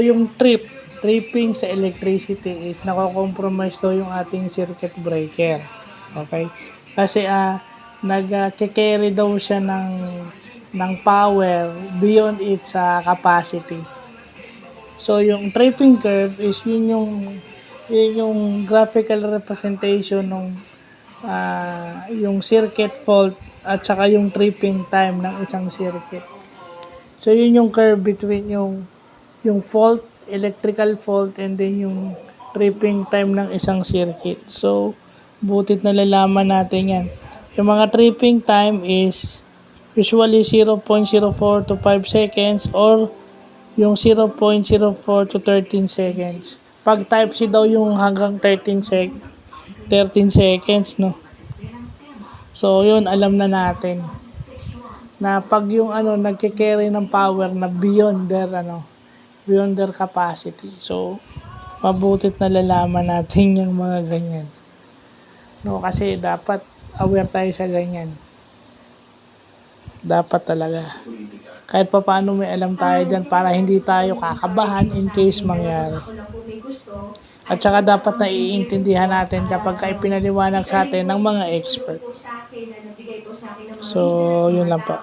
yung tripping sa electricity is nako-compromise daw yung ating circuit breaker. Okay? Kasi nag-carry daw siya ng power beyond its capacity. So yung tripping curve is yun yung graphical representation ng yung circuit fault at saka yung tripping time ng isang circuit. So yun yung curve between yung fault, electrical fault, and then yung tripping time ng isang circuit. So butit nalalaman natin yan. Yung mga tripping time is usually 0.04 to 5 seconds or yung 0.04 to 13 seconds. Pag type C daw yung hanggang 13 seconds, no? So, yun, alam na natin na pag yung nagke-carry ng power na beyond their capacity. So, mabutit na lalaman natin yung mga ganyan. No, kasi dapat aware tayo sa ganyan. Dapat talaga. Kahit pa paano may alam tayo dyan para hindi tayo kakabahan in case mangyari. At saka dapat naiintindihan natin kapag ipinaliwanag sa atin ng mga expert. So, yun lang po.